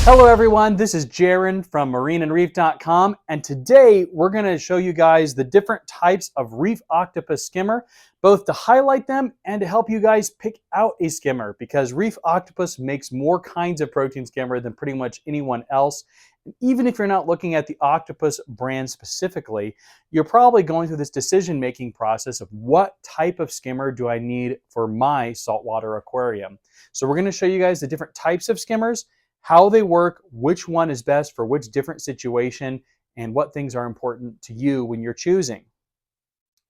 Hello everyone, this is Jaron from MarineAndReef.com, and today we're going to show you guys the different types of Reef Octopus Skimmer, both to highlight them and to help you guys pick out a skimmer, because Reef Octopus makes more kinds of protein skimmer than pretty much anyone else. And even if you're not looking at the Octopus brand specifically, you're probably going through this decision-making process of what type of skimmer do I need for my saltwater aquarium. So we're going to show you guys the different types of skimmers, how they work, which one is best for which different situation, and what things are important to you when you're choosing.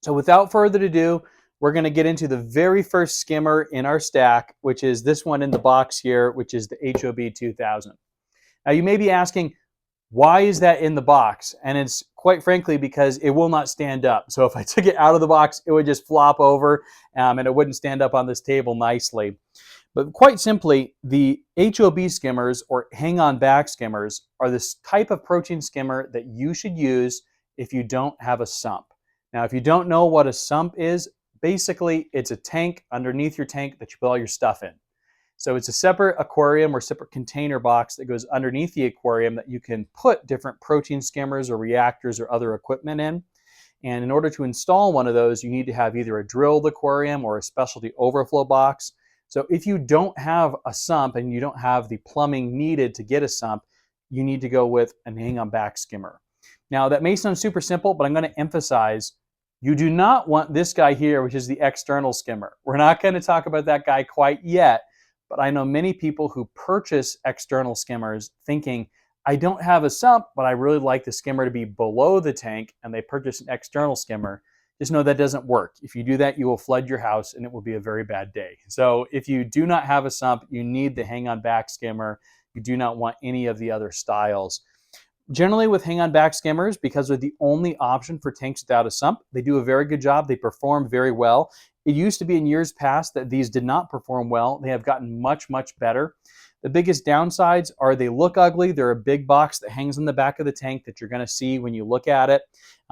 So without further ado, we're going to get into the very first skimmer in our stack, which is this one in the box here, which is the HOB 2000. Now you may be asking, why is that in the box? And it's quite frankly because it will not stand up. So if I took it out of the box, it would just flop over and it wouldn't stand up on this table nicely. But quite simply, the HOB skimmers, or hang-on back skimmers, are this type of protein skimmer that you should use if you don't have a sump. Now, if you don't know what a sump is, basically it's a tank underneath your tank that you put all your stuff in. So it's a separate aquarium or separate container box that goes underneath the aquarium that you can put different protein skimmers or reactors or other equipment in. And in order to install one of those, you need to have either a drilled aquarium or a specialty overflow box. So if you don't have a sump and you don't have the plumbing needed to get a sump, you need to go with an hang-on back skimmer. Now that may sound super simple, but I'm going to emphasize you do not want this guy here, which is the external skimmer. We're not going to talk about that guy quite yet, but I know many people who purchase external skimmers thinking, I don't have a sump, but I really like the skimmer to be below the tank, and they purchase an external skimmer. Just know that doesn't work. If you do that, you will flood your house and it will be a very bad day. So if you do not have a sump, you need the hang-on back skimmer. You do not want any of the other styles. Generally with hang-on back skimmers, because they're the only option for tanks without a sump, they do a very good job. They perform very well. It used to be in years past that these did not perform well. They have gotten much, much better. The biggest downsides are they look ugly. They're a big box that hangs in the back of the tank that you're going to see when you look at it.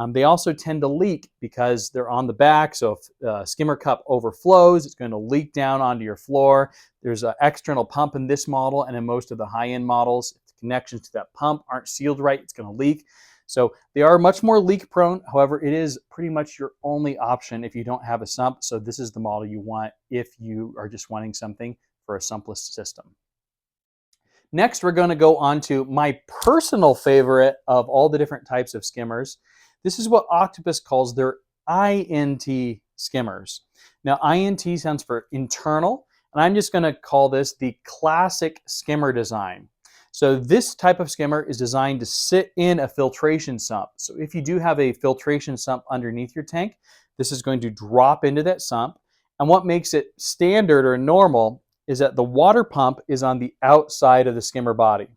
They also tend to leak because they're on the back. So if a skimmer cup overflows, it's going to leak down onto your floor. There's an external pump in this model and in most of the high-end models. If the connections to that pump aren't sealed right, it's going to leak. So they are much more leak prone. However, it is pretty much your only option if you don't have a sump. So this is the model you want if you are just wanting something for a sumpless system. Next, we're going to go on to my personal favorite of all the different types of skimmers. This is what Octopus calls their INT skimmers. Now, INT stands for internal, and I'm just going to call this the classic skimmer design. So this type of skimmer is designed to sit in a filtration sump. So if you do have a filtration sump underneath your tank, this is going to drop into that sump. And what makes it standard or normal is that the water pump is on the outside of the skimmer body.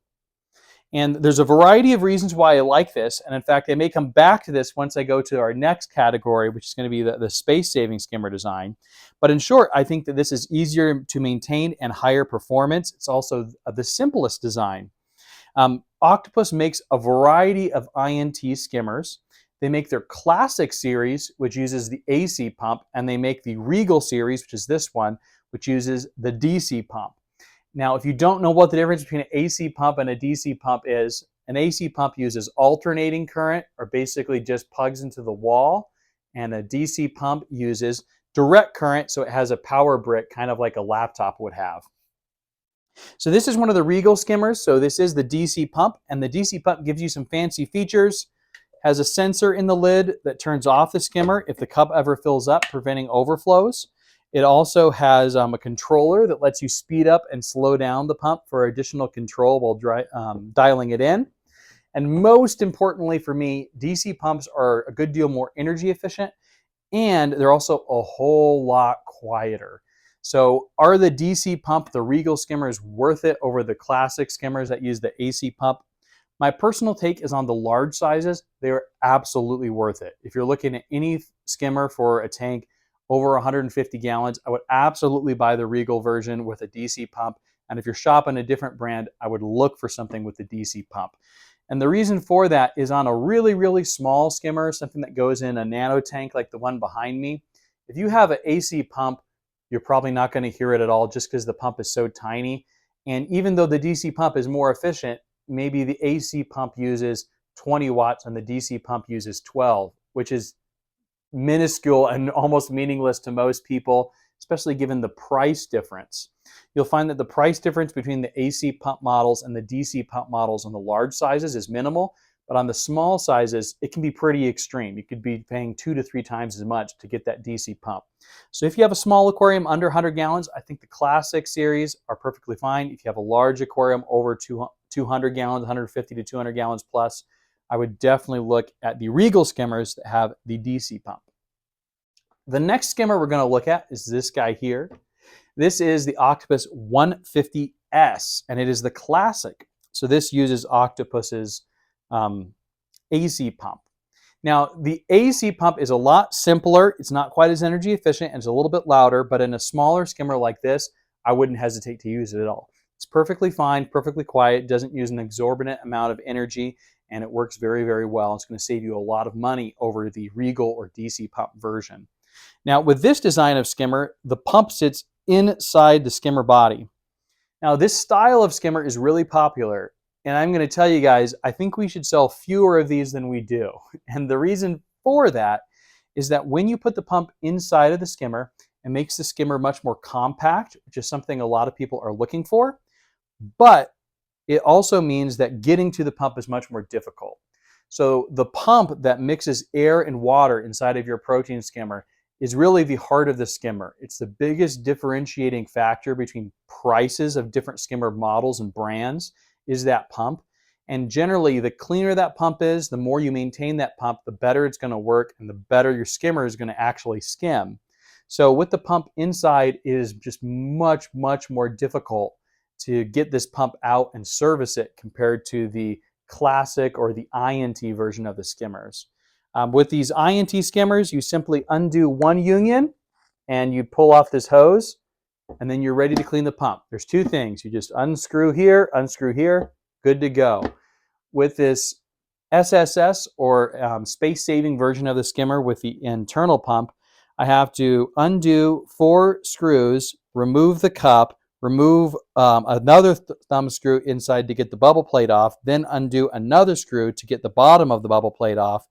And there's a variety of reasons why I like this. And in fact, I may come back to this once I go to our next category, which is going to be the space-saving skimmer design. But in short, I think that this is easier to maintain and higher performance. It's also the simplest design. Octopus makes a variety of INT skimmers. They make their classic series, which uses the AC pump, and they make the Regal series, which is this one, which uses the DC pump. Now, if you don't know what the difference between an AC pump and a DC pump is, an AC pump uses alternating current, or basically just plugs into the wall, and a DC pump uses direct current, so it has a power brick, kind of like a laptop would have. So this is one of the Regal skimmers. So this is the DC pump, and the DC pump gives you some fancy features. Has a sensor in the lid that turns off the skimmer if the cup ever fills up, preventing overflows. It also has a controller that lets you speed up and slow down the pump for additional control while dialing it in. And most importantly for me, DC pumps are a good deal more energy efficient, and they're also a whole lot quieter. So are the DC pump, the Regal skimmers, worth it over the classic skimmers that use the AC pump? My personal take is on the large sizes, they're absolutely worth it. If you're looking at any skimmer for a tank over 150 gallons, I would absolutely buy the Regal version with a DC pump. And if you're shopping a different brand, I would look for something with the DC pump. And the reason for that is on a really, really small skimmer, something that goes in a nano tank like the one behind me, if you have an AC pump, you're probably not going to hear it at all just because the pump is so tiny. And even though the DC pump is more efficient, maybe the AC pump uses 20 watts and the DC pump uses 12, which is minuscule and almost meaningless to most people, especially given the price difference. You'll find that the price difference between the AC pump models and the DC pump models on the large sizes is minimal, but on the small sizes, it can be pretty extreme. You could be paying 2 to 3 times as much to get that DC pump. So if you have a small aquarium under 100 gallons, I think the classic series are perfectly fine. If you have a large aquarium over 200 gallons, 150 to 200 gallons plus, I would definitely look at the Regal skimmers that have the DC pump. The next skimmer we're going to look at is this guy here. This is the Octopus 150S, and it is the classic. So this uses Octopus's AC pump. Now, the AC pump is a lot simpler. It's not quite as energy efficient, and it's a little bit louder, but in a smaller skimmer like this, I wouldn't hesitate to use it at all. It's perfectly fine, perfectly quiet, doesn't use an exorbitant amount of energy, and it works very, very well. It's going to save you a lot of money over the Regal or DC pump version. Now, with this design of skimmer, the pump sits inside the skimmer body. Now, this style of skimmer is really popular, and I'm going to tell you guys, I think we should sell fewer of these than we do. And the reason for that is that when you put the pump inside of the skimmer, it makes the skimmer much more compact, which is something a lot of people are looking for. But it also means that getting to the pump is much more difficult. So the pump that mixes air and water inside of your protein skimmer is really the heart of the skimmer. It's the biggest differentiating factor between prices of different skimmer models and brands is that pump. And generally, the cleaner that pump is, the more you maintain that pump, the better it's going to work and the better your skimmer is going to actually skim. So with the pump inside, it is just much, much more difficult to get this pump out and service it compared to the classic or the INT version of the skimmers. With these INT skimmers, you simply undo one union and you pull off this hose, and then you're ready to clean the pump. There's two things. You just unscrew here, good to go. With this SSS or space-saving version of the skimmer with the internal pump, I have to undo 4 screws, remove the cup, remove another thumb screw inside to get the bubble plate off, then undo another screw to get the bottom of the bubble plate off.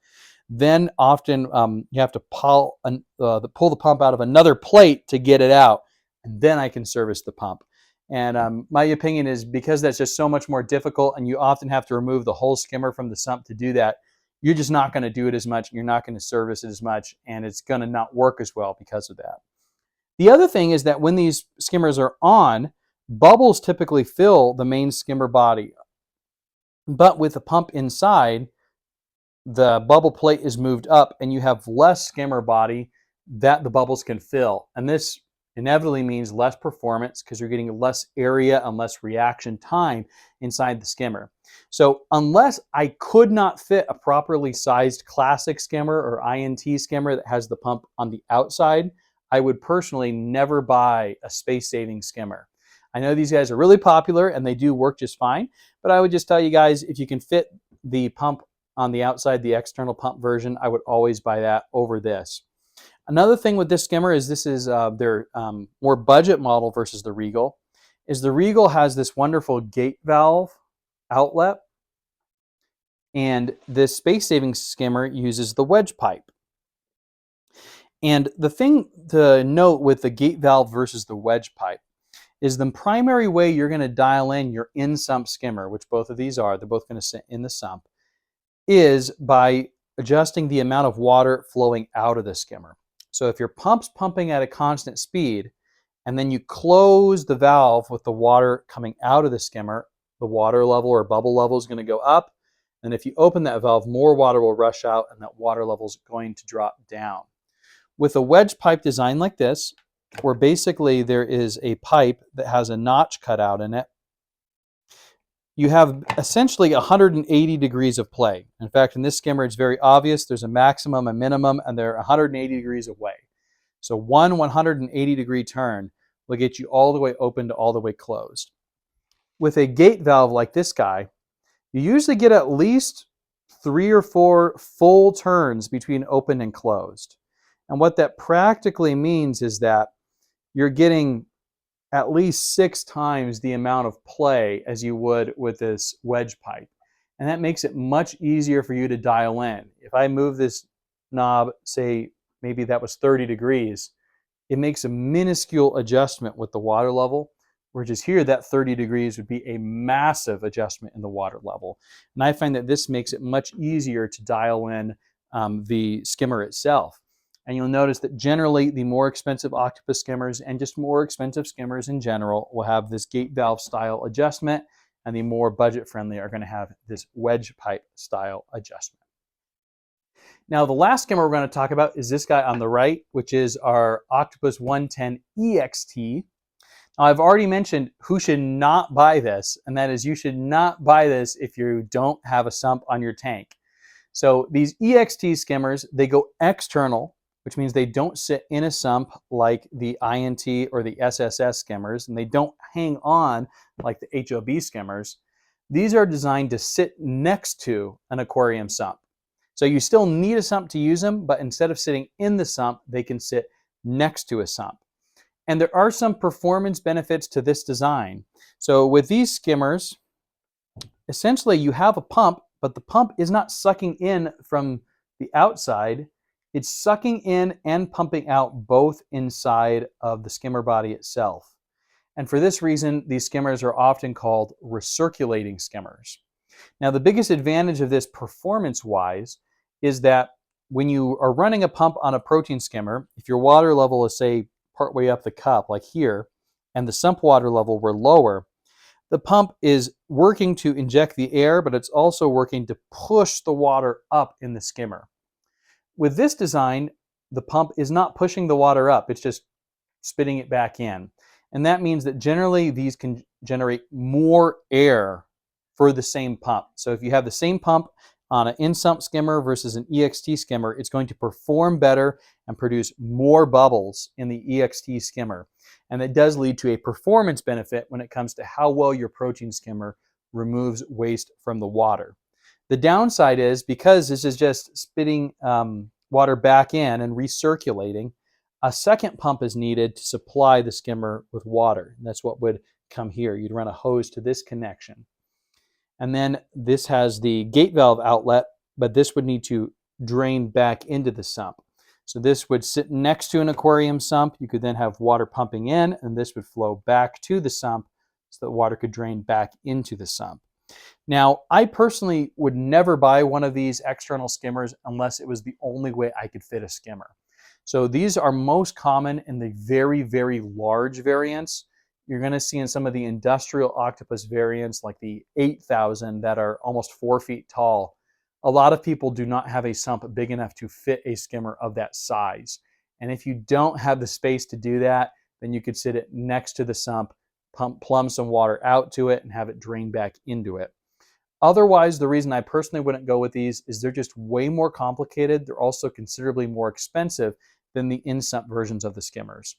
Then often you have to pull the pump out of another plate to get it out, and then I can service the pump. And my opinion is because that's just so much more difficult and you often have to remove the whole skimmer from the sump to do that, you're just not going to do it as much, you're not going to service it as much, and it's going to not work as well because of that. The other thing is that when these skimmers are on, bubbles typically fill the main skimmer body. But with the pump inside, the bubble plate is moved up and you have less skimmer body that the bubbles can fill. And this inevitably means less performance because you're getting less area and less reaction time inside the skimmer. So unless I could not fit a properly sized classic skimmer or INT skimmer that has the pump on the outside, I would personally never buy a space-saving skimmer. I know these guys are really popular and they do work just fine, but I would just tell you guys, if you can fit the pump on the outside, the external pump version, I would always buy that over this. Another thing with this skimmer is this is their more budget model versus the Regal, is the Regal has this wonderful gate valve outlet, and this space-saving skimmer uses the wedge pipe. And the thing to note with the gate valve versus the wedge pipe is the primary way you're going to dial in your in-sump skimmer, which both of these are, they're both going to sit in the sump, is by adjusting the amount of water flowing out of the skimmer. So if your pump's pumping at a constant speed, and then you close the valve with the water coming out of the skimmer, the water level or bubble level is going to go up. And if you open that valve, more water will rush out and that water level is going to drop down. With a wedge pipe design like this, where basically there is a pipe that has a notch cut out in it, you have essentially 180 degrees of play. In fact, in this skimmer, it's very obvious. There's a maximum, a minimum, and they're 180 degrees away. So one 180 degree turn will get you all the way open to all the way closed. With a gate valve like this guy, you usually get at least 3 or 4 full turns between open and closed. And what that practically means is that you're getting at least 6 times the amount of play as you would with this wedge pipe. And that makes it much easier for you to dial in. If I move this knob, say maybe that was 30 degrees, it makes a minuscule adjustment with the water level, whereas here that 30 degrees would be a massive adjustment in the water level. And I find that this makes it much easier to dial in the skimmer itself. And you'll notice that generally the more expensive octopus skimmers and just more expensive skimmers in general will have this gate valve style adjustment, and the more budget friendly are going to have this wedge pipe style adjustment. Now the last skimmer we're going to talk about is this guy on the right, which is our Octopus 110 EXT. Now I've already mentioned who should not buy this, and that is you should not buy this if you don't have a sump on your tank. So these EXT skimmers, they go external, which means they don't sit in a sump like the INT or the SSS skimmers, and they don't hang on like the HOB skimmers. These are designed to sit next to an aquarium sump. So you still need a sump to use them, but instead of sitting in the sump, they can sit next to a sump. And there are some performance benefits to this design. So with these skimmers, essentially you have a pump, but the pump is not sucking in from the outside. It's sucking in and pumping out both inside of the skimmer body itself. And for this reason, these skimmers are often called recirculating skimmers. Now, the biggest advantage of this performance-wise is that when you are running a pump on a protein skimmer, if your water level is, say, partway up the cup, like here, and the sump water level were lower, the pump is working to inject the air, but it's also working to push the water up in the skimmer. With this design, the pump is not pushing the water up, it's just spitting it back in. And that means that generally these can generate more air for the same pump. So if you have the same pump on an in-sump skimmer versus an EXT skimmer, it's going to perform better and produce more bubbles in the EXT skimmer. And that does lead to a performance benefit when it comes to how well your protein skimmer removes waste from the water. The downside is, because this is just spitting water back in and recirculating, a second pump is needed to supply the skimmer with water. And that's what would come here. You'd run a hose to this connection. And then this has the gate valve outlet, but this would need to drain back into the sump. So this would sit next to an aquarium sump. You could then have water pumping in, and this would flow back to the sump so that water could drain back into the sump. Now, I personally would never buy one of these external skimmers unless it was the only way I could fit a skimmer. So these are most common in the very, very large variants. You're going to see in some of the industrial octopus variants like the 8000 that are almost 4 feet tall. A lot of people do not have a sump big enough to fit a skimmer of that size. And if you don't have the space to do that, then you could sit it next to the sump, plumb some water out to it, and have it drain back into it. Otherwise, the reason I personally wouldn't go with these is they're just way more complicated. They're also considerably more expensive than the in-sump versions of the skimmers.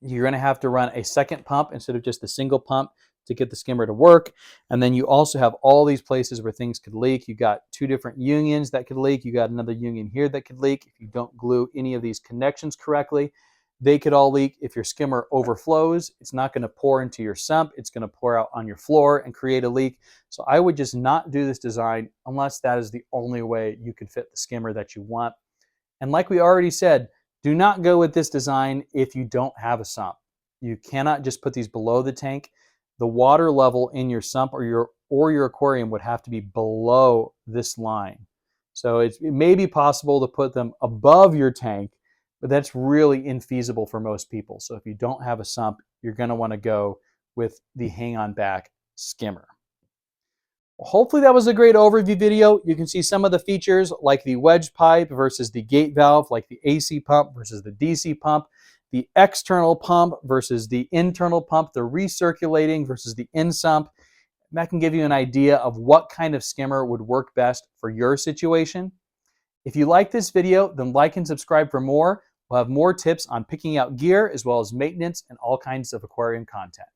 You're going to have to run a second pump instead of just a single pump to get the skimmer to work. And then you also have all these places where things could leak. You got 2 different unions that could leak. You got another union here that could leak. If you don't glue any of these connections correctly, they could all leak. If your skimmer overflows, it's not going to pour into your sump. It's going to pour out on your floor and create a leak. So I would just not do this design unless that is the only way you can fit the skimmer that you want. And like we already said, do not go with this design if you don't have a sump. You cannot just put these below the tank. The water level in your sump or your aquarium would have to be below this line. So it may be possible to put them above your tank, but that's really infeasible for most people. So if you don't have a sump, you're going to want to go with the hang-on back skimmer. Well, hopefully that was a great overview video. You can see some of the features like the wedge pipe versus the gate valve, like the AC pump versus the DC pump, the external pump versus the internal pump, the recirculating versus the in-sump. That can give you an idea of what kind of skimmer would work best for your situation. If you like this video, then like and subscribe for more. We'll have more tips on picking out gear as well as maintenance and all kinds of aquarium content.